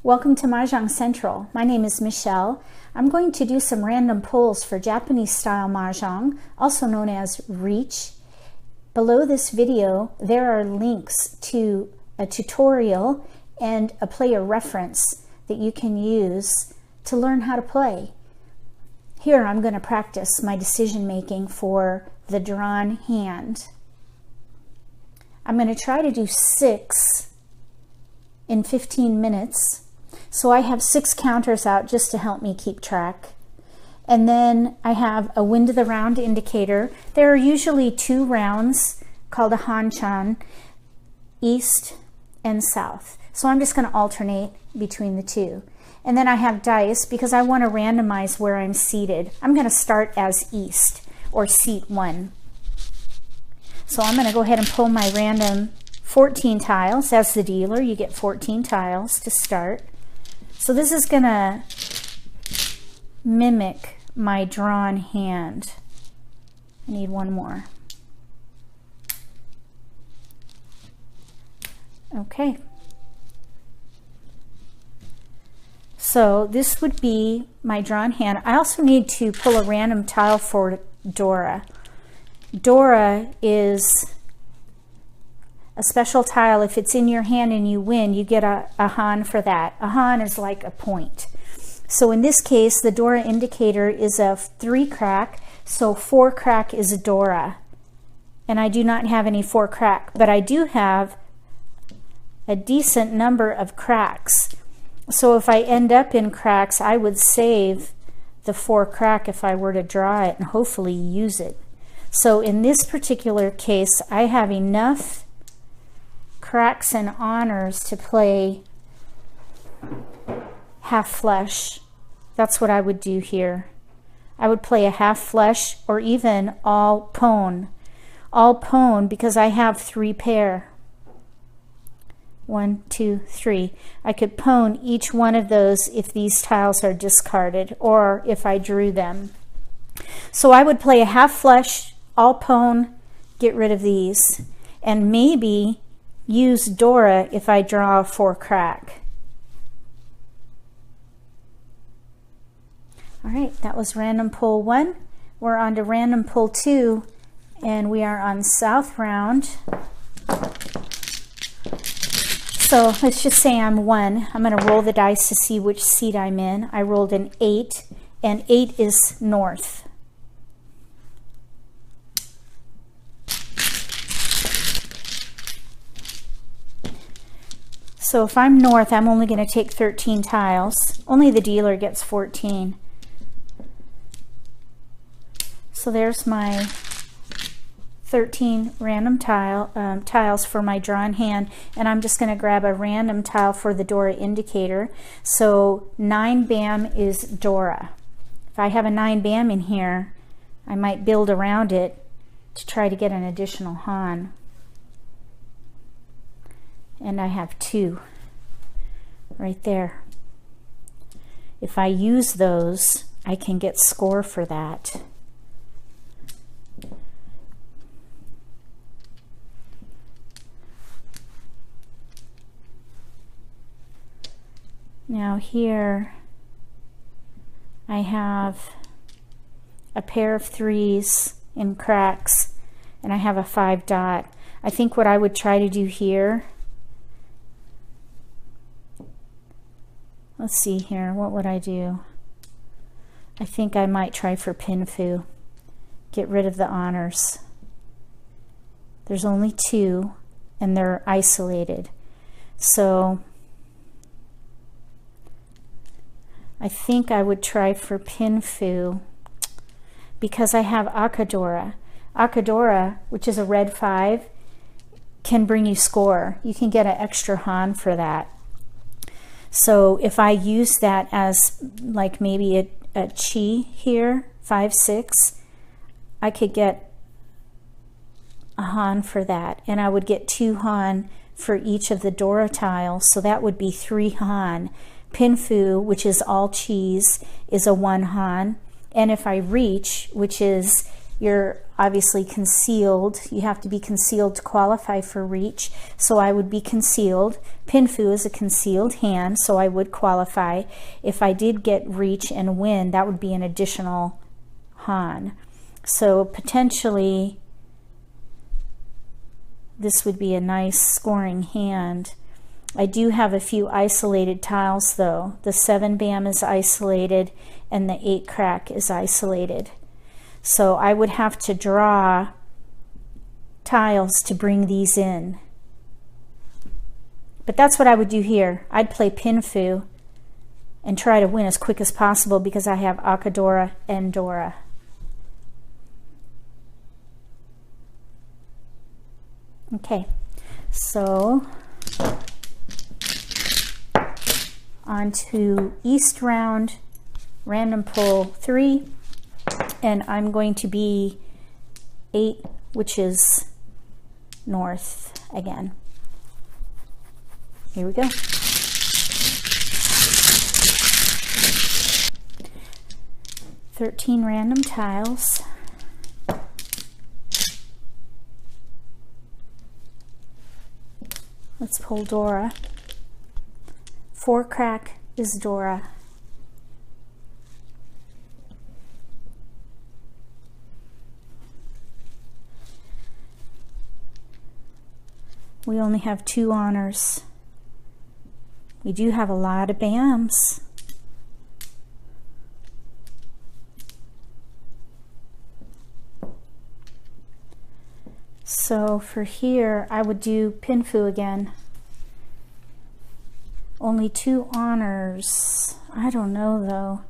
Welcome to Mahjong Central. My name is Michele. I'm going to do some random pulls for Japanese style Mahjong, also known as Riichi. Below this video, there are links to a tutorial and a player reference that you can use to learn how to play. Here I'm going to practice my decision making for the drawn hand. I'm going to try to do 6 in 15 minutes. So I have 6 counters out just to help me keep track. And then I have a wind of the round indicator. There are usually 2 rounds called a hanchan, east and south. So I'm just going to alternate between the 2. And then I have dice because I want to randomize where I'm seated. I'm going to start as east or seat 1. So I'm going to go ahead and pull my random 14 tiles. As the dealer, you get 14 tiles to start. So this is going to mimic my drawn hand. I need one more. Okay. So this would be my drawn hand. I also need to pull a random tile for Dora. Dora is a special tile. If it's in your hand and you win, you get a han for that. A han is like a point. So in this case, the Dora indicator is a 3 crack, so 4 crack is a Dora. And I do not have any 4 crack, but I do have a decent number of cracks. So if I end up in cracks, I would save the 4 crack if I were to draw it and hopefully use it. So in this particular case, I have enough cracks and honors to play half flush. That's what I would do here. I would play a half flush or even all pone. All pone because I have 3 pair. 1, 2, 3. I could pone each one of those if these tiles are discarded or if I drew them. So I would play a half flush, all pone, get rid of these, and maybe use Dora if I draw a 4 crack. All right, that was random pull 1. We're on to random pull 2, and we are on south round. So let's just say I'm 1. I'm going to roll the dice to see which seat I'm in. I rolled an 8, and 8 is north. So if I'm north, I'm only going to take 13 tiles. Only the dealer gets 14. So there's my 13 random tiles for my drawn hand, and I'm just going to grab a random tile for the Dora indicator. So 9 bam is Dora. If I have a 9 bam in here, I might build around it to try to get an additional han. And I have 2 right there. If I use those, I can get score for that. Now here I have a pair of 3s in cracks, and I have a 5 dot. I think what I would try to do here, let's see here, what would I do? I think I might try for pinfu. Get rid of the honors. There's only 2 and they're isolated. So I think I would try for pinfu because I have Akadora. Akadora, which is a red 5, can bring you score. You can get an extra han for that. So if I use that as like maybe a chi here, 5, 6, I could get a han for that, and I would get 2 han for each of the Dora tiles, so that would be 3 han. Pinfu, which is all cheese, is a 1 han, and if I reach, which is your obviously concealed. You have to be concealed to qualify for reach. So I would be concealed. Pin Fu is a concealed hand, so I would qualify. If I did get reach and win, that would be an additional Han. So potentially this would be a nice scoring hand. I do have a few isolated tiles though. The 7 bam is isolated and the 8 crack is isolated. So I would have to draw tiles to bring these in. But that's what I would do here. I'd play Pin Fu and try to win as quick as possible because I have Akadora and Dora. Okay, so on to East round, random pull 3, and I'm going to be 8, which is north again. Here we go. $13 random tiles. Let's pull Dora. 4 crack is Dora. We only have 2 honors. We do have a lot of bams. So for here, I would do Pin Fu again. Only 2 honors. I don't know though.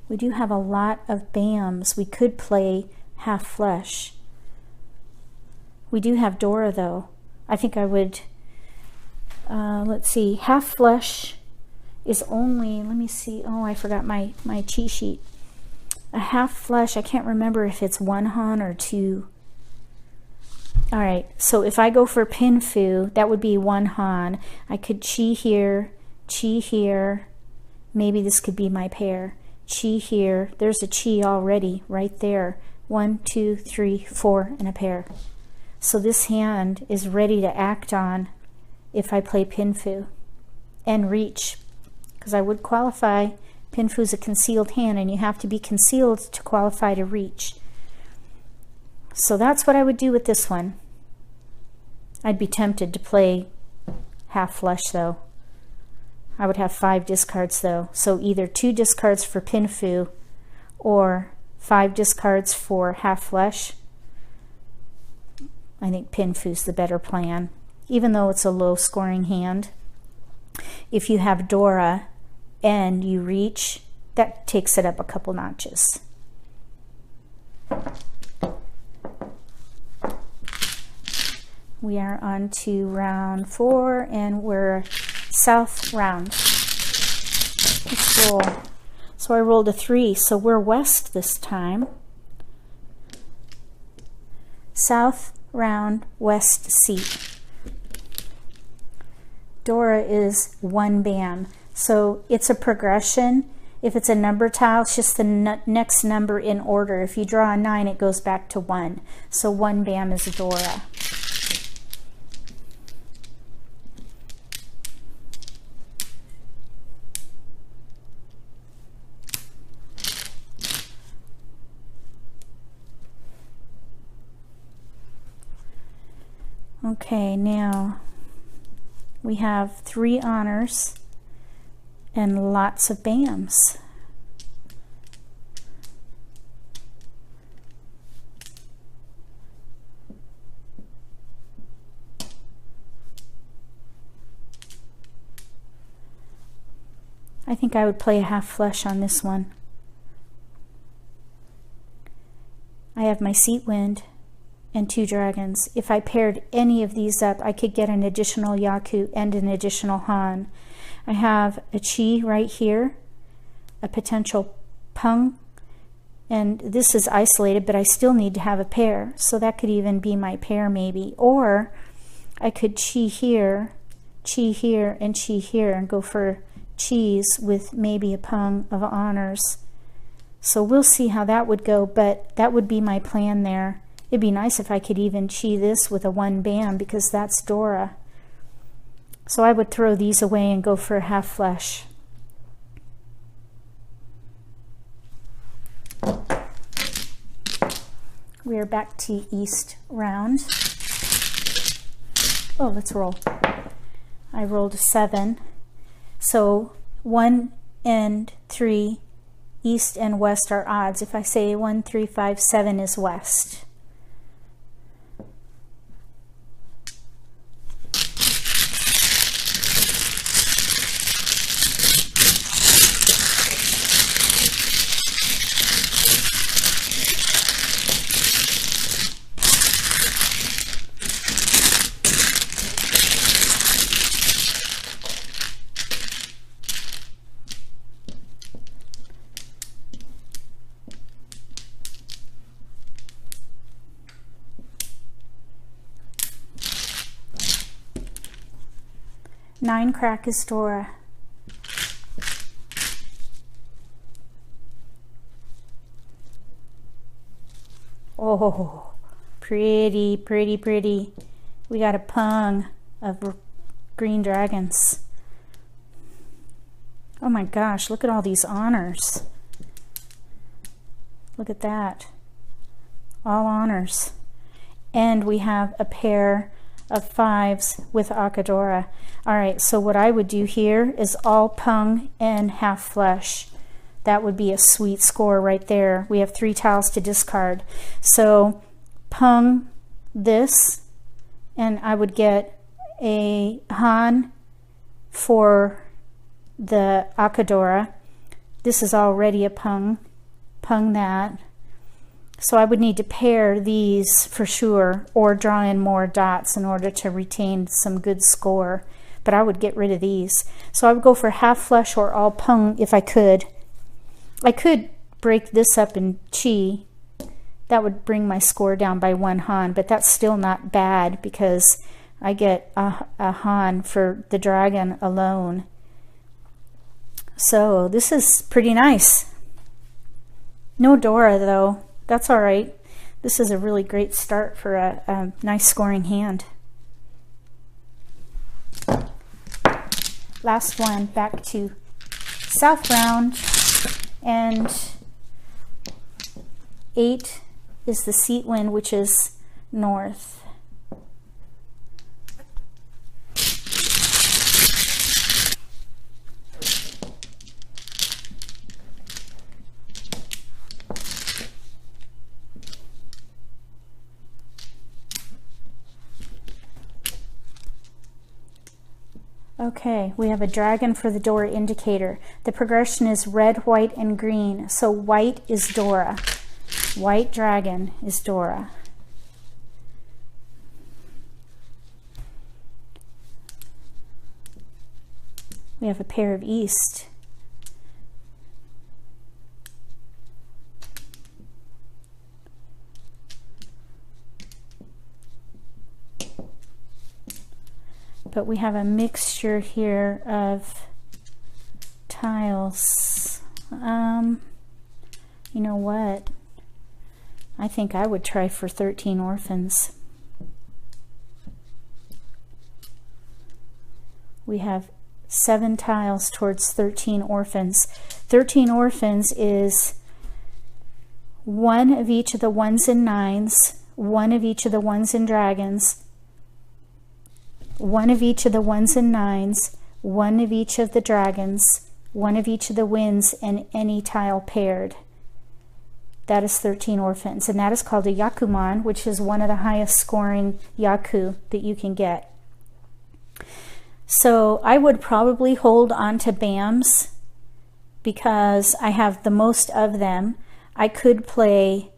We do have a lot of bams. We could play half flush. We do have Dora though. I think I would, let's see, half flush is only, let me see, oh, I forgot my cheat sheet. A half flush, I can't remember if it's 1 Han or 2. All right, so if I go for Pin Fu, that would be 1 Han. I could chi here. Maybe this could be my pair. Chi here. There's a chi already right there. 1, 2, 3, 4, and a pair. So this hand is ready to act on if I play Pin Fu and reach, because I would qualify. Pin Fu is a concealed hand, and you have to be concealed to qualify to reach. So that's what I would do with this one. I'd be tempted to play half flush though. I would have 5 discards though. So either 2 discards for Pin Fu or 5 discards for half flush. I think Pin Fu's the better plan, even though it's a low scoring hand. If you have Dora and you reach, that takes it up a couple notches. We are on to round 4 and we're south round. Let's roll. So I rolled a 3, so we're west this time. South round, west seat. Dora is 1 bam. So it's a progression. If it's a number tile, it's just the next number in order. If you draw a 9, it goes back to 1. So 1 bam is Dora. Okay, now we have 3 honors and lots of bams. I think I would play a half flush on this one. I have my seat wind and 2 dragons. If I paired any of these up, I could get an additional Yaku and an additional Han. I have a Chi right here, a potential Peng, and this is isolated, but I still need to have a pair, so that could even be my pair maybe. Or I could Chi here, and Chi here, and go for Chis with maybe a Peng of honors. So we'll see how that would go, but that would be my plan there. It'd be nice if I could even chi this with a 1 band, because that's Dora. So I would throw these away and go for a half flush. We are back to east round. Oh, let's roll. I rolled a 7. So 1 and 3, east and west are odds. If I say 1, 3, 5, 7 is west. Nine crack is Dora. Oh, pretty, pretty, pretty. We got a pung of green dragons. Oh my gosh, look at all these honors. Look at that. All honors. And we have a pair of 5s with Akadora. All right, so what I would do here is all pung and half flush. That would be a sweet score right there. We have 3 tiles to discard. So pung this, and I would get a Han for the Akadora. This is already a pung that. So I would need to pair these for sure, or draw in more dots in order to retain some good score. But I would get rid of these. So I would go for half flush or all pung if I could. I could break this up in chi. That would bring my score down by 1 Han, but that's still not bad because I get a Han for the dragon alone. So this is pretty nice. No Dora though. That's all right. This is a really great start for a nice scoring hand. Last one, back to south round, and 8 is the seat wind, which is north. Okay, we have a dragon for the Dora indicator. The progression is red, white, and green. So white is Dora. White dragon is Dora. We have a pair of east. But we have a mixture here of tiles. You know what? I think I would try for 13 orphans. We have 7 tiles towards 13 orphans. 13 orphans is 1 of each of the 1s and 9s, 1 of each of the 1s and dragons, 1 of each of the 1s and 9s, 1 of each of the dragons, 1 of each of the winds, and any tile paired. That is 13 orphans, and that is called a Yakuman, which is one of the highest scoring Yaku that you can get. So I would probably hold on to BAMs because I have the most of them. I could play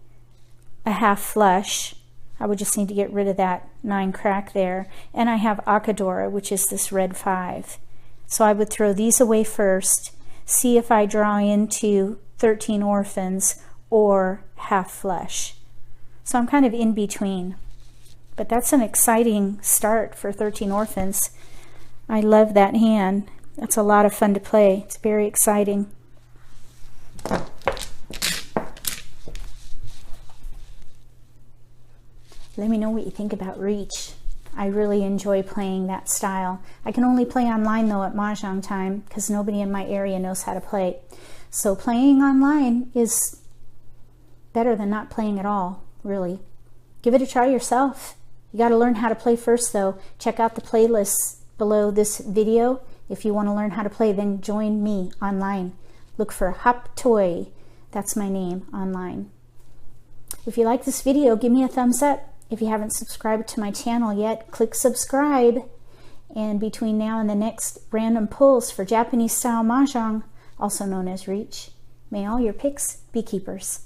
a half flush. I would just need to get rid of that 9 crack there. And I have Akadora, which is this red 5. So I would throw these away first, see if I draw into 13 orphans or half flush. So I'm kind of in between. But that's an exciting start for 13 orphans. I love that hand. That's a lot of fun to play. It's very exciting. Let me know what you think about Riichi. I really enjoy playing that style. I can only play online though at Mahjong time because nobody in my area knows how to play. So playing online is better than not playing at all, really. Give it a try yourself. You got to learn how to play first though. Check out the playlists below this video. If you want to learn how to play, then join me online. Look for Hap Toy. That's my name online. If you like this video, give me a thumbs up. If you haven't subscribed to my channel yet, click subscribe. And between now and the next random pulls for Japanese style Mahjong, also known as Riichi, may all your picks be keepers.